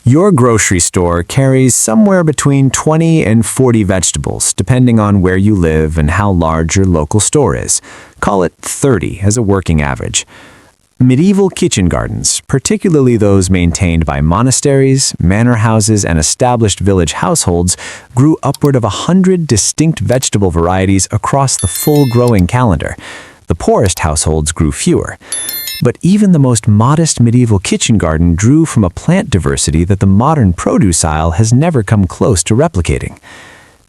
Your grocery store carries somewhere between 20 and 40 vegetables, depending on where you live and how large your local store is. Call it 30 as a working average. Medieval kitchen gardens, particularly those maintained by monasteries, manor houses, and established village households, grew upward of 100 distinct vegetable varieties across the full growing calendar. The poorest households grew fewer. But even the most modest medieval kitchen garden drew from a plant diversity that the modern produce aisle has never come close to replicating.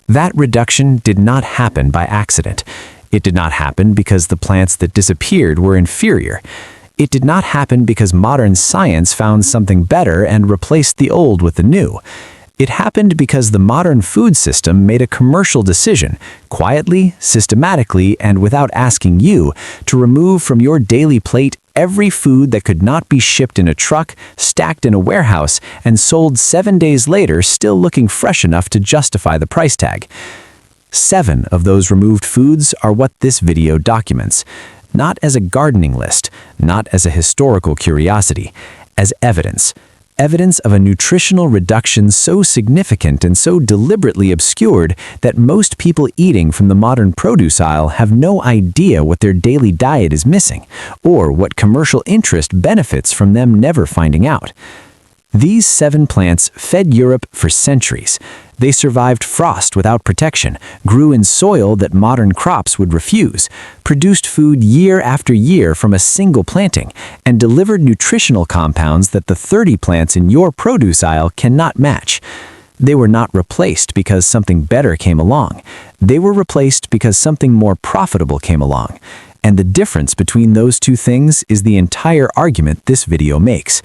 That reduction did not happen by accident. It did not happen because the plants that disappeared were inferior. It did not happen because modern science found something better and replaced the old with the new. It happened because the modern food system made a commercial decision, quietly, systematically, and without asking you, to remove from your daily plate every food that could not be shipped in a truck, stacked in a warehouse, and sold 7 days later still looking fresh enough to justify the price tag. 7 of those removed foods are what this video documents. Not as a gardening list, not as a historical curiosity, as evidence. Evidence of a nutritional reduction so significant and so deliberately obscured that most people eating from the modern produce aisle have no idea what their daily diet is missing, or what commercial interest benefits from them never finding out. These 7 plants fed Europe for centuries. They survived frost without protection, grew in soil that modern crops would refuse, produced food year after year from a single planting, and delivered nutritional compounds that the 30 plants in your produce aisle cannot match. They were not replaced because something better came along. They were replaced because something more profitable came along. And the difference between those two things is the entire argument this video makes.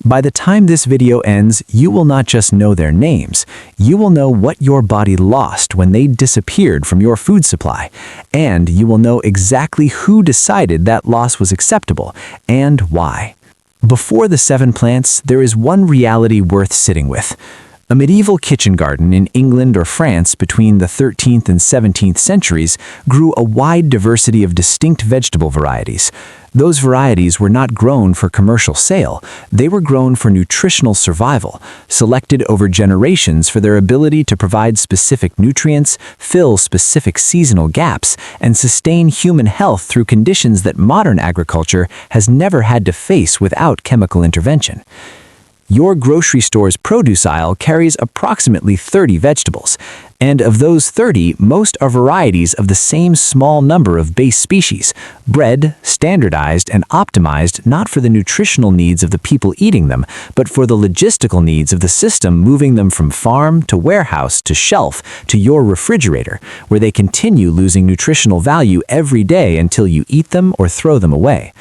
By the time this video ends, you will not just know their names, you will know what your body lost when they disappeared from your food supply, and you will know exactly who decided that loss was acceptable, and why. Before the 7 plants, there is one reality worth sitting with. A medieval kitchen garden in England or France between the 13th and 17th centuries grew a wide diversity of distinct vegetable varieties. Those varieties were not grown for commercial sale, they were grown for nutritional survival, selected over generations for their ability to provide specific nutrients, fill specific seasonal gaps, and sustain human health through conditions that modern agriculture has never had to face without chemical intervention. Your grocery store's produce aisle carries approximately 30 vegetables, and of those 30, most are varieties of the same small number of base species, bred, standardized, and optimized not for the nutritional needs of the people eating them, but for the logistical needs of the system moving them from farm to warehouse to shelf to your refrigerator, where they continue losing nutritional value every day until you eat them or throw them away.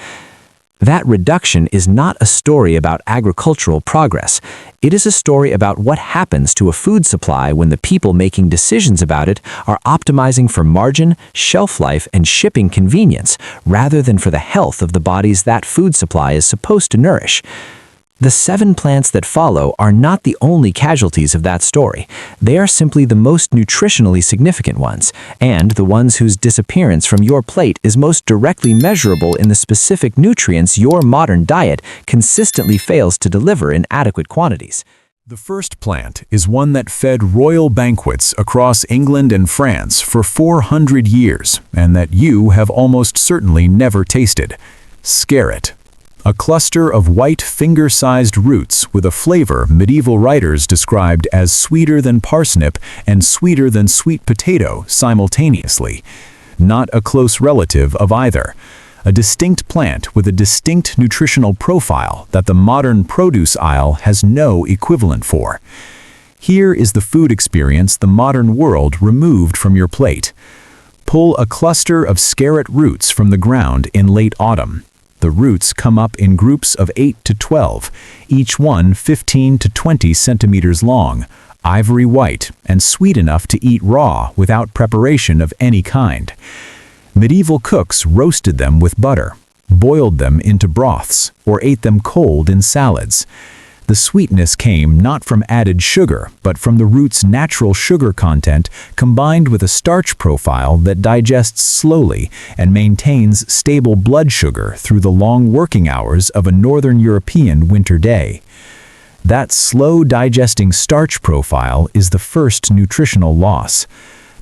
That reduction is not a story about agricultural progress. It is a story about what happens to a food supply when the people making decisions about it are optimizing for margin, shelf life, and shipping convenience, rather than for the health of the bodies that food supply is supposed to nourish. The 7 plants that follow are not the only casualties of that story. They are simply the most nutritionally significant ones, and the ones whose disappearance from your plate is most directly measurable in the specific nutrients your modern diet consistently fails to deliver in adequate quantities. The first plant is one that fed royal banquets across England and France for 400 years, and that you have almost certainly never tasted: Skirret. A cluster of white finger-sized roots with a flavor medieval writers described as sweeter than parsnip and sweeter than sweet potato simultaneously. Not a close relative of either. A distinct plant with a distinct nutritional profile that the modern produce aisle has no equivalent for. Here is the food experience the modern world removed from your plate. Pull a cluster of Skirret roots from the ground in late autumn. The roots come up in groups of 8 to 12, each one 15 to 20 centimeters long, ivory white, and sweet enough to eat raw without preparation of any kind. Medieval cooks roasted them with butter, boiled them into broths, or ate them cold in salads. The sweetness came not from added sugar, but from the root's natural sugar content combined with a starch profile that digests slowly and maintains stable blood sugar through the long working hours of a Northern European winter day. That slow digesting starch profile is the first nutritional loss.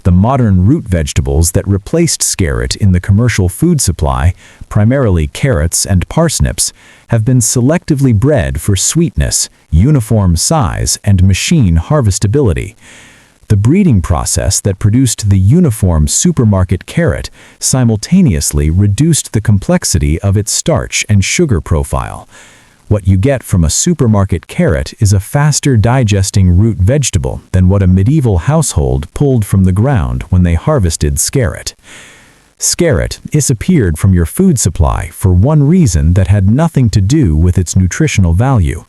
The modern root vegetables that replaced Skirret in the commercial food supply, primarily carrots and parsnips, have been selectively bred for sweetness, uniform size, and machine harvestability. The breeding process that produced the uniform supermarket carrot simultaneously reduced the complexity of its starch and sugar profile. What you get from a supermarket carrot is a faster digesting root vegetable than what a medieval household pulled from the ground when they harvested Skirret. Skirret disappeared from your food supply for one reason that had nothing to do with its nutritional value.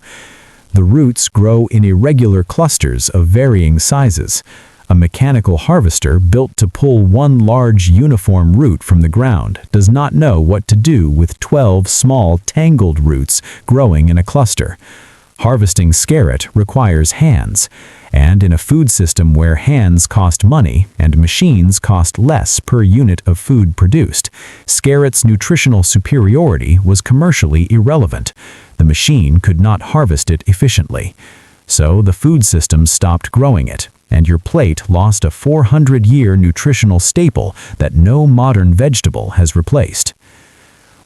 The roots grow in irregular clusters of varying sizes. A mechanical harvester built to pull one large uniform root from the ground does not know what to do with 12 small tangled roots growing in a cluster. Harvesting Skirret requires hands, and in a food system where hands cost money and machines cost less per unit of food produced, Skirret's nutritional superiority was commercially irrelevant. The machine could not harvest it efficiently. So the food system stopped growing it, and your plate lost a 400-year nutritional staple that no modern vegetable has replaced.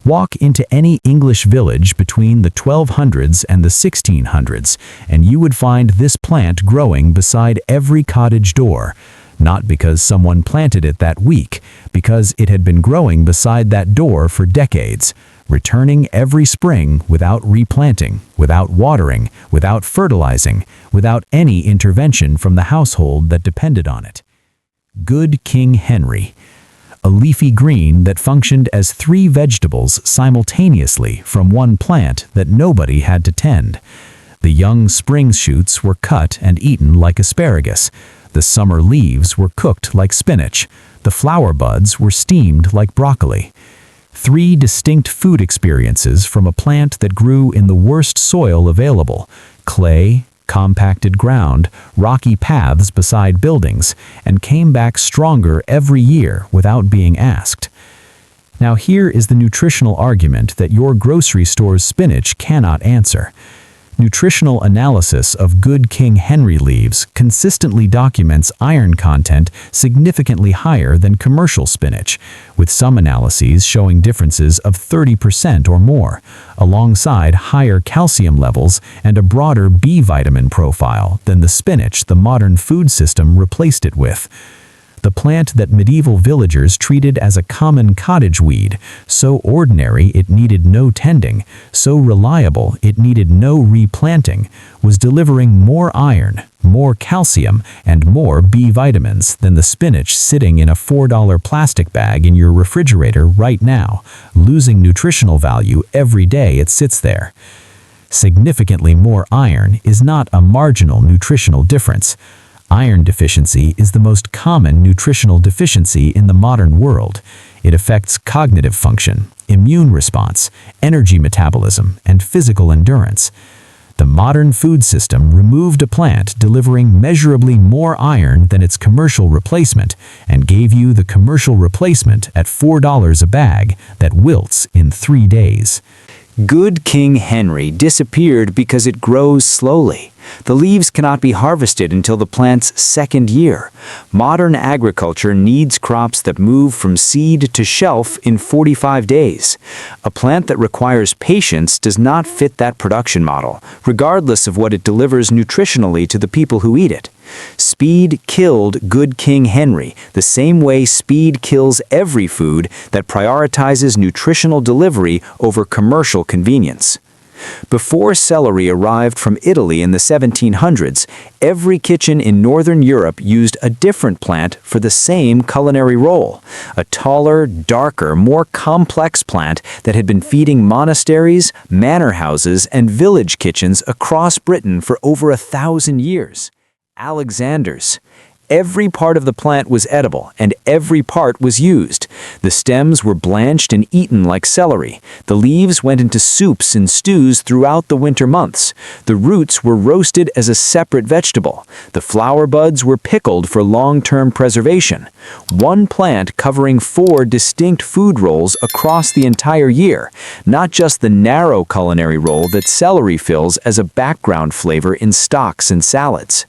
Walk into any English village between the 1200s and the 1600s, and you would find this plant growing beside every cottage door, not because someone planted it that week, because it had been growing beside that door for decades, returning every spring without replanting, without watering, without fertilizing, without any intervention from the household that depended on it. Good King Henry, a leafy green that functioned as 3 vegetables simultaneously from one plant that nobody had to tend. The young spring shoots were cut and eaten like asparagus. The summer leaves were cooked like spinach. The flower buds were steamed like broccoli. 3 distinct food experiences from a plant that grew in the worst soil available: clay, compacted ground, rocky paths beside buildings, and came back stronger every year without being asked. Now here is the nutritional argument that your grocery store's spinach cannot answer. Nutritional analysis of Good King Henry leaves consistently documents iron content significantly higher than commercial spinach, with some analyses showing differences of 30% or more, alongside higher calcium levels and a broader B vitamin profile than the spinach the modern food system replaced it with. The plant that medieval villagers treated as a common cottage weed, so ordinary it needed no tending, so reliable it needed no replanting, was delivering more iron, more calcium, and more B vitamins than the spinach sitting in a $4 plastic bag in your refrigerator right now, losing nutritional value every day it sits there. Significantly more iron is not a marginal nutritional difference. Iron deficiency is the most common nutritional deficiency in the modern world. It affects cognitive function, immune response, energy metabolism, and physical endurance. The modern food system removed a plant delivering measurably more iron than its commercial replacement and gave you the commercial replacement at $4 a bag that wilts in 3 days. Good King Henry disappeared because it grows slowly. The leaves cannot be harvested until the plant's 2nd year. Modern agriculture needs crops that move from seed to shelf in 45 days. A plant that requires patience does not fit that production model, regardless of what it delivers nutritionally to the people who eat it. Speed killed Good King Henry, the same way speed kills every food that prioritizes nutritional delivery over commercial convenience. Before celery arrived from Italy in the 1700s, every kitchen in Northern Europe used a different plant for the same culinary role, a taller, darker, more complex plant that had been feeding monasteries, manor houses, and village kitchens across Britain for over 1,000 years. Alexander's. Every part of the plant was edible, and every part was used. The stems were blanched and eaten like celery. The leaves went into soups and stews throughout the winter months. The roots were roasted as a separate vegetable. The flower buds were pickled for long-term preservation. One plant covering 4 distinct food roles across the entire year, not just the narrow culinary role that celery fills as a background flavor in stocks and salads.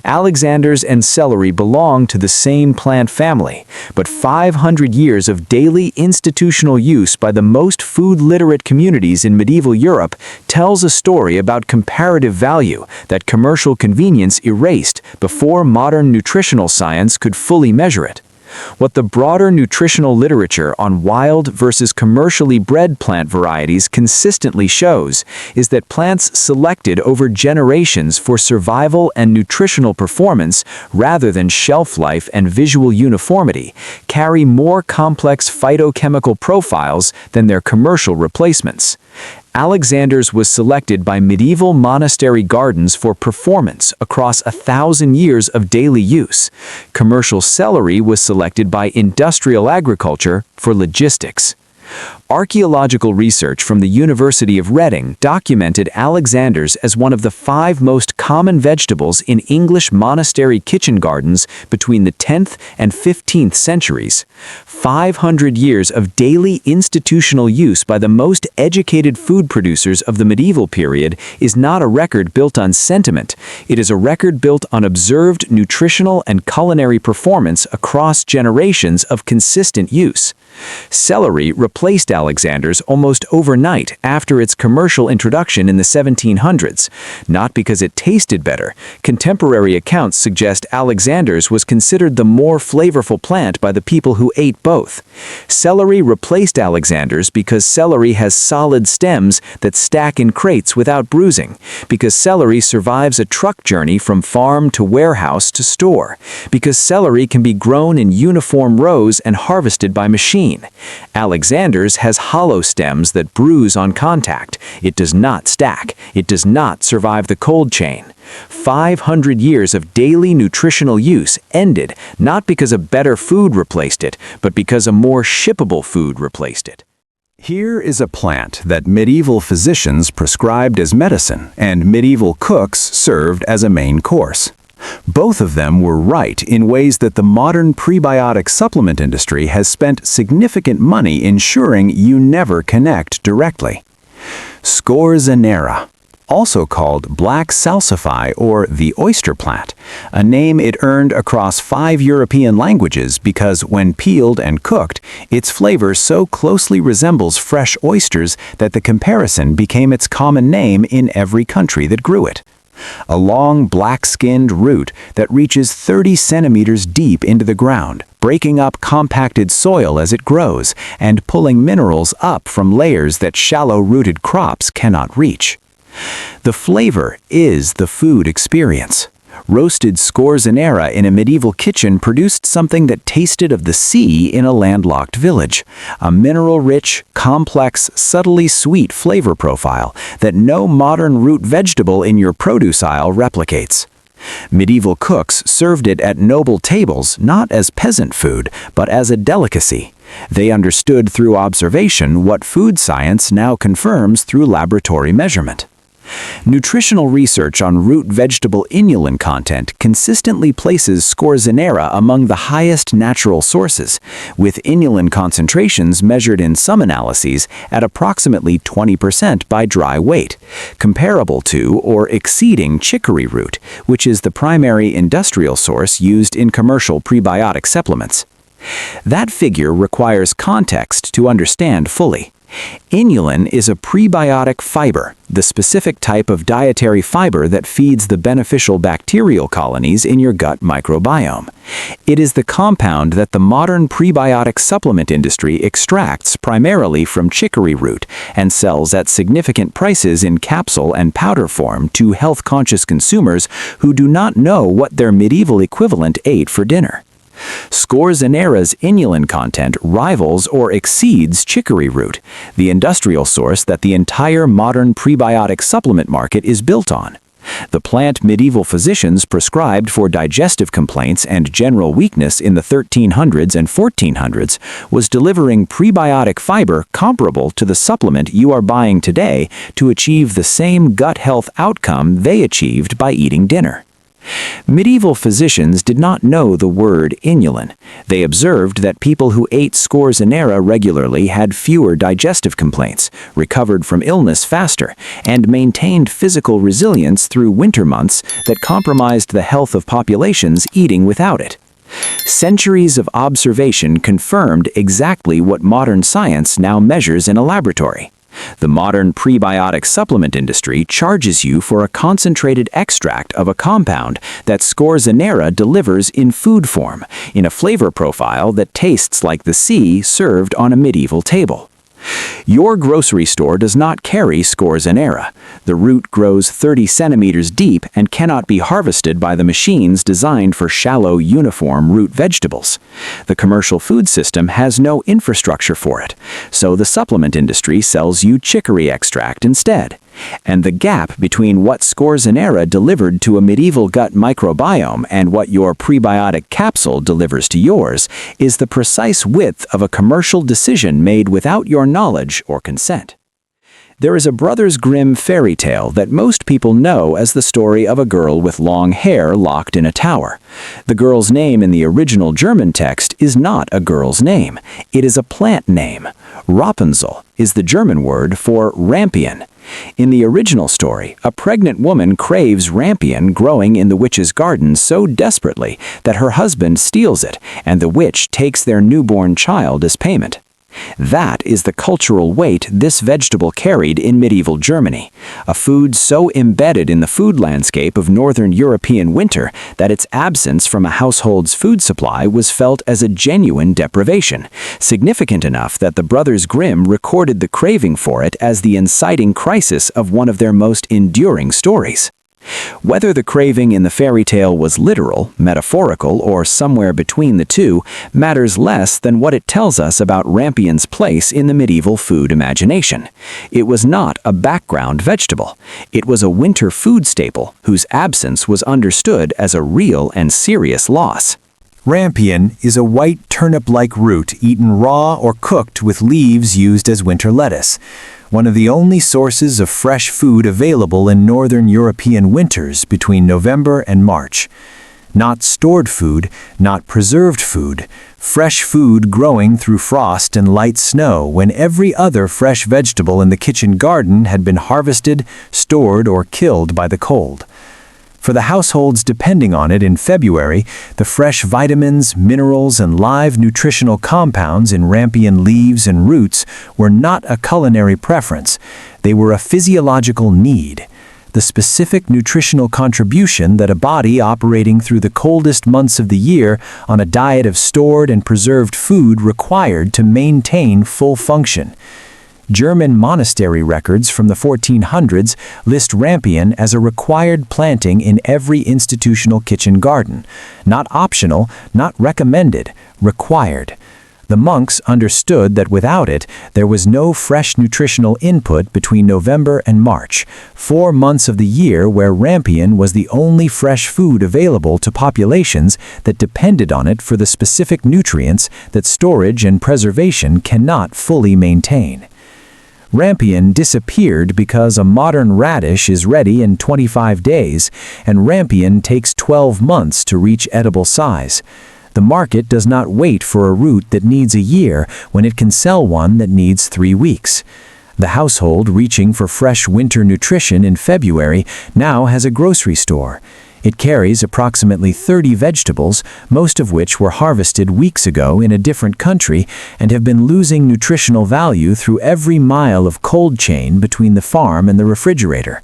Alexanders and celery belong to the same plant family, but 500 years of daily institutional use by the most food-literate communities in medieval Europe tells a story about comparative value that commercial convenience erased before modern nutritional science could fully measure it. What the broader nutritional literature on wild versus commercially bred plant varieties consistently shows is that plants selected over generations for survival and nutritional performance rather than shelf life and visual uniformity carry more complex phytochemical profiles than their commercial replacements. Alexander's was selected by medieval monastery gardens for performance across 1,000 years of daily use. Commercial celery was selected by industrial agriculture for logistics. Archaeological research from the University of Reading documented Alexander's as one of the 5 most common vegetables in English monastery kitchen gardens between the 10th and 15th centuries. 500 years of daily institutional use by the most educated food producers of the medieval period is not a record built on sentiment. It is a record built on observed nutritional and culinary performance across generations of consistent use. Celery replaced Alexander's almost overnight after its commercial introduction in the 1700s, not because it tasted better. Contemporary accounts suggest Alexander's was considered the more flavorful plant by the people who ate both. Celery replaced Alexander's because celery has solid stems that stack in crates without bruising, because celery survives a truck journey from farm to warehouse to store, because celery can be grown in uniform rows and harvested by machine. Alexander's has hollow stems that bruise on contact. It does not stack. It does not survive the cold chain. 500 years of daily nutritional use ended not because a better food replaced it, but because a more shippable food replaced it. Here is a plant that medieval physicians prescribed as medicine and medieval cooks served as a main course. Both of them were right in ways that the modern prebiotic supplement industry has spent significant money ensuring you never connect directly. Scorzanera, also called black salsify or the oyster plant, a name it earned across 5 European languages because when peeled and cooked, its flavor so closely resembles fresh oysters that the comparison became its common name in every country that grew it. A long black-skinned root that reaches 30 centimeters deep into the ground, breaking up compacted soil as it grows and pulling minerals up from layers that shallow-rooted crops cannot reach. The flavor is the food experience. Roasted Scorzanera in a medieval kitchen produced something that tasted of the sea in a landlocked village, a mineral-rich, complex, subtly sweet flavor profile that no modern root vegetable in your produce aisle replicates. Medieval cooks served it at noble tables not as peasant food, but as a delicacy. They understood through observation what food science now confirms through laboratory measurement. Nutritional research on root vegetable inulin content consistently places Scorzanera among the highest natural sources, with inulin concentrations measured in some analyses at approximately 20% by dry weight, comparable to or exceeding chicory root, which is the primary industrial source used in commercial prebiotic supplements. That figure requires context to understand fully. Inulin is a prebiotic fiber, the specific type of dietary fiber that feeds the beneficial bacterial colonies in your gut microbiome. It is the compound that the modern prebiotic supplement industry extracts primarily from chicory root and sells at significant prices in capsule and powder form to health-conscious consumers who do not know what their medieval equivalent ate for dinner. Scorzanera's inulin content rivals or exceeds chicory root, the industrial source that the entire modern prebiotic supplement market is built on. The plant medieval physicians prescribed for digestive complaints and general weakness in the 1300s and 1400s was delivering prebiotic fiber comparable to the supplement you are buying today to achieve the same gut health outcome they achieved by eating dinner. Medieval physicians did not know the word inulin. They observed that people who ate Scorzanera regularly had fewer digestive complaints, recovered from illness faster, and maintained physical resilience through winter months that compromised the health of populations eating without it. Centuries of observation confirmed exactly what modern science now measures in a laboratory. The modern prebiotic supplement industry charges you for a concentrated extract of a compound that Scorzanera delivers in food form, in a flavor profile that tastes like the sea served on a medieval table. Your grocery store does not carry Scorzanera. The root grows 30 centimeters deep and cannot be harvested by the machines designed for shallow, uniform root vegetables. The commercial food system has no infrastructure for it, so the supplement industry sells you chicory extract instead. And the gap between what Scorzanera delivered to a medieval gut microbiome and what your prebiotic capsule delivers to yours is the precise width of a commercial decision made without your knowledge or consent. There is a Brothers Grimm fairy tale that most people know as the story of a girl with long hair locked in a tower. The girl's name in the original German text is not a girl's name. It is a plant name. Rapunzel is the German word for Rampion. In the original story, a pregnant woman craves Rampion growing in the witch's garden so desperately that her husband steals it, and the witch takes their newborn child as payment. That is the cultural weight this vegetable carried in medieval Germany, a food so embedded in the food landscape of northern European winter that its absence from a household's food supply was felt as a genuine deprivation, significant enough that the Brothers Grimm recorded the craving for it as the inciting crisis of one of their most enduring stories. Whether the craving in the fairy tale was literal, metaphorical, or somewhere between the two matters less than what it tells us about Rampion's place in the medieval food imagination. It was not a background vegetable. It was a winter food staple whose absence was understood as a real and serious loss. Rampion is a white turnip-like root eaten raw or cooked with leaves used as winter lettuce, one of the only sources of fresh food available in northern European winters between November and March. Not stored food, not preserved food, fresh food growing through frost and light snow when every other fresh vegetable in the kitchen garden had been harvested, stored, or killed by the cold. For the households depending on it in February, the fresh vitamins, minerals, and live nutritional compounds in Rampion leaves and roots were not a culinary preference. They were a physiological need, the specific nutritional contribution that a body operating through the coldest months of the year on a diet of stored and preserved food required to maintain full function. German monastery records from the 1400s list Rampion as a required planting in every institutional kitchen garden. Not optional, not recommended, required. The monks understood that without it, there was no fresh nutritional input between November and March, 4 months of the year where Rampion was the only fresh food available to populations that depended on it for the specific nutrients that storage and preservation cannot fully maintain. Rampion disappeared because a modern radish is ready in 25 days, and Rampion takes 12 months to reach edible size. The market does not wait for a root that needs a year when it can sell one that needs 3 weeks. The household reaching for fresh winter nutrition in February now has a grocery store. It carries approximately 30 vegetables, most of which were harvested weeks ago in a different country and have been losing nutritional value through every mile of cold chain between the farm and the refrigerator.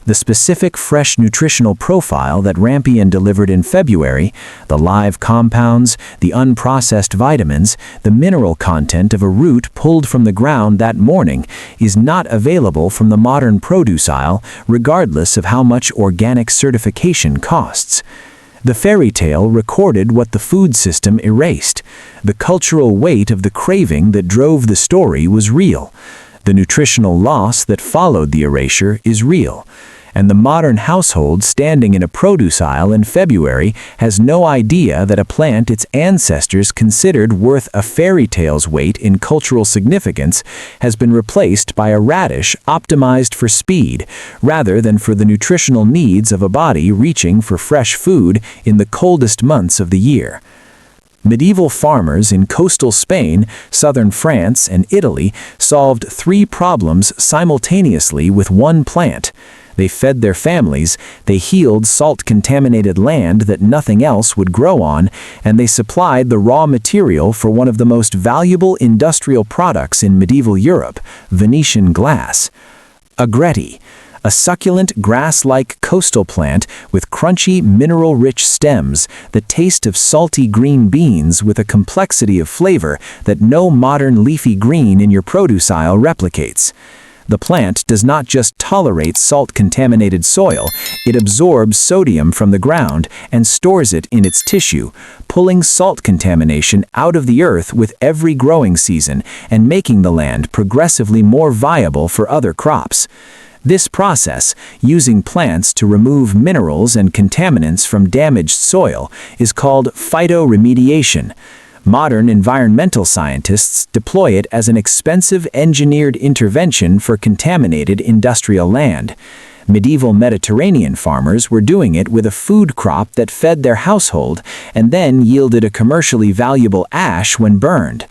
The specific fresh nutritional profile that Rampion delivered in February, the live compounds, the unprocessed vitamins, the mineral content of a root pulled from the ground that morning, is not available from the modern produce aisle, regardless of how much organic certification costs. The fairy tale recorded what the food system erased. The cultural weight of the craving that drove the story was real. The nutritional loss that followed the erasure is real. and the modern household standing in a produce aisle in February has no idea that a plant its ancestors considered worth a fairy tale's weight in cultural significance has been replaced by a radish optimized for speed rather than for the nutritional needs of a body reaching for fresh food in the coldest months of the year. Medieval farmers in coastal Spain, southern France, and Italy solved 3 problems simultaneously with one plant. They fed their families, they healed salt-contaminated land that nothing else would grow on, and they supplied the raw material for one of the most valuable industrial products in medieval Europe, Venetian glass. Agretti, a succulent grass-like coastal plant with crunchy, mineral-rich stems that taste of salty green beans with a complexity of flavor that no modern leafy green in your produce aisle replicates. The plant does not just tolerate salt-contaminated soil, it absorbs sodium from the ground and stores it in its tissue, pulling salt contamination out of the earth with every growing season and making the land progressively more viable for other crops. This process, using plants to remove minerals and contaminants from damaged soil, is called phytoremediation. Modern environmental scientists deploy it as an expensive engineered intervention for contaminated industrial land. Medieval Mediterranean farmers were doing it with a food crop that fed their household and then yielded a commercially valuable ash when burned.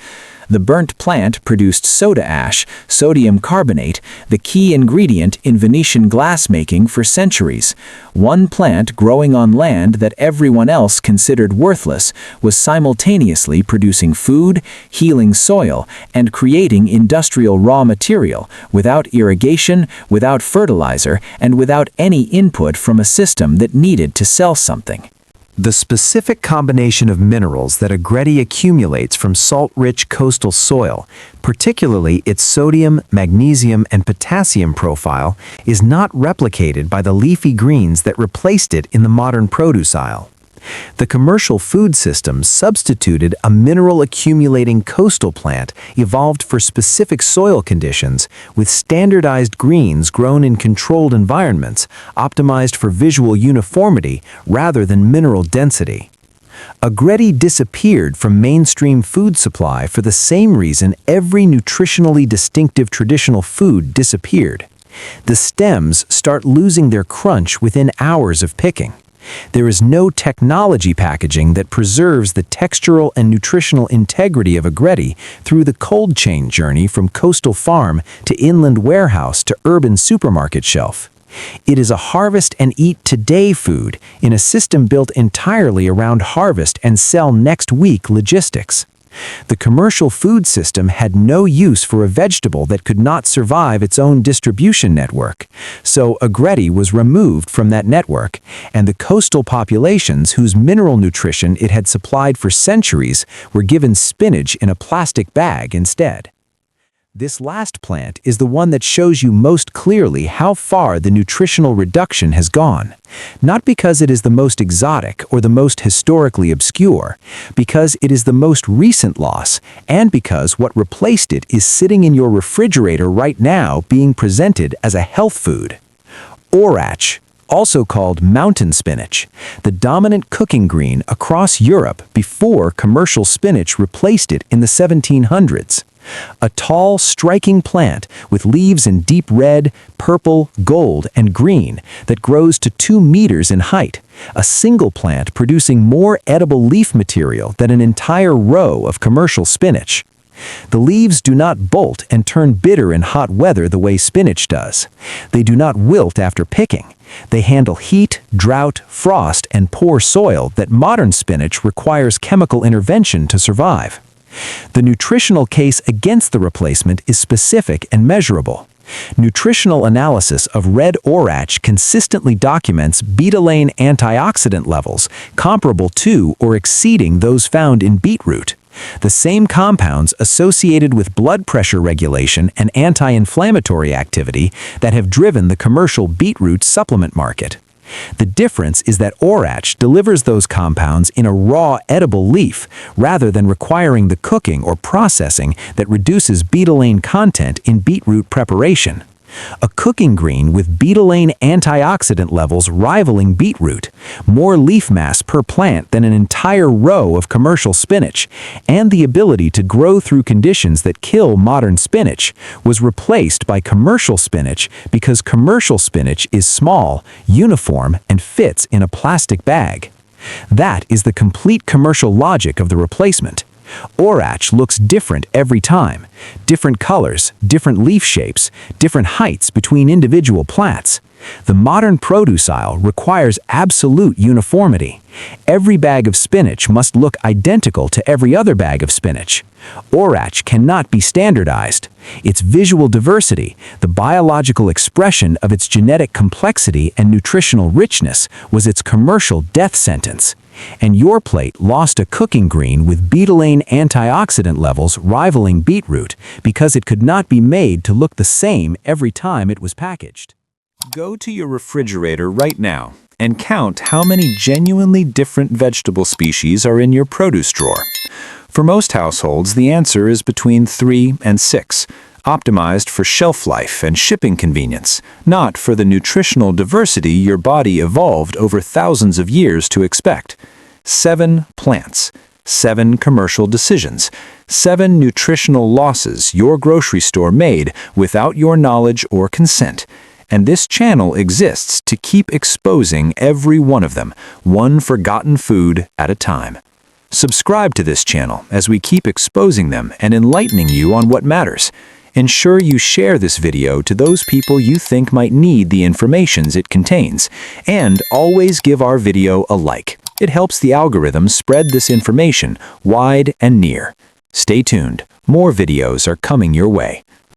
The burnt plant produced soda ash, sodium carbonate, the key ingredient in Venetian glassmaking for centuries. One plant growing on land that everyone else considered worthless was simultaneously producing food, healing soil, and creating industrial raw material without irrigation, without fertilizer, and without any input from a system that needed to sell something. The specific combination of minerals that Agretti accumulates from salt-rich coastal soil, particularly its sodium, magnesium, and potassium profile, is not replicated by the leafy greens that replaced it in the modern produce aisle. The commercial food system substituted a mineral-accumulating coastal plant evolved for specific soil conditions with standardized greens grown in controlled environments, optimized for visual uniformity rather than mineral density. Agretti disappeared from mainstream food supply for the same reason every nutritionally distinctive traditional food disappeared. The stems start losing their crunch within hours of picking. There is no technology packaging that preserves the textural and nutritional integrity of Agretti through the cold chain journey from coastal farm to inland warehouse to urban supermarket shelf. It is a harvest and eat today food in a system built entirely around harvest and sell next week logistics. The commercial food system had no use for a vegetable that could not survive its own distribution network, so Agretti was removed from that network, and the coastal populations whose mineral nutrition it had supplied for centuries were given spinach in a plastic bag instead. This last plant is the one that shows you most clearly how far the nutritional reduction has gone. Not because it is the most exotic or the most historically obscure, because it is the most recent loss, and because what replaced it is sitting in your refrigerator right now being presented as a health food. Orach, also called mountain spinach, the dominant cooking green across Europe before commercial spinach replaced it in the 1700s. A tall, striking plant with leaves in deep red, purple, gold, and green that grows to 2 meters in height, a single plant producing more edible leaf material than an entire row of commercial spinach. The leaves do not bolt and turn bitter in hot weather the way spinach does. They do not wilt after picking. They handle heat, drought, frost, and poor soil that modern spinach requires chemical intervention to survive. The nutritional case against the replacement is specific and measurable. Nutritional analysis of red orach consistently documents betalain antioxidant levels comparable to or exceeding those found in beetroot, the same compounds associated with blood pressure regulation and anti-inflammatory activity that have driven the commercial beetroot supplement market. The difference is that orach delivers those compounds in a raw edible leaf rather than requiring the cooking or processing that reduces betalain content in beetroot preparation. A cooking green with betalain antioxidant levels rivaling beetroot, more leaf mass per plant than an entire row of commercial spinach, and the ability to grow through conditions that kill modern spinach, was replaced by commercial spinach because commercial spinach is small, uniform, and fits in a plastic bag. That is the complete commercial logic of the replacement. Orach looks different every time. Different colors, different leaf shapes, different heights between individual plants. The modern produce aisle requires absolute uniformity. Every bag of spinach must look identical to every other bag of spinach. Orach cannot be standardized. Its visual diversity, the biological expression of its genetic complexity and nutritional richness, was its commercial death sentence. And your plate lost a cooking green with betalain antioxidant levels rivaling beetroot because it could not be made to look the same every time it was packaged. Go to your refrigerator right now and count how many genuinely different vegetable species are in your produce drawer. For most households, the answer is between 3 and 6, optimized for shelf life and shipping convenience, not for the nutritional diversity your body evolved over thousands of years to expect. 7 plants, 7 commercial decisions, 7 nutritional losses your grocery store made without your knowledge or consent. And this channel exists to keep exposing every one of them, one forgotten food at a time. Subscribe to this channel as we keep exposing them and enlightening you on what matters. Ensure you share this video to those people you think might need the information it contains, and always give our video a like. It helps the algorithm spread this information wide and near. Stay tuned. More videos are coming your way.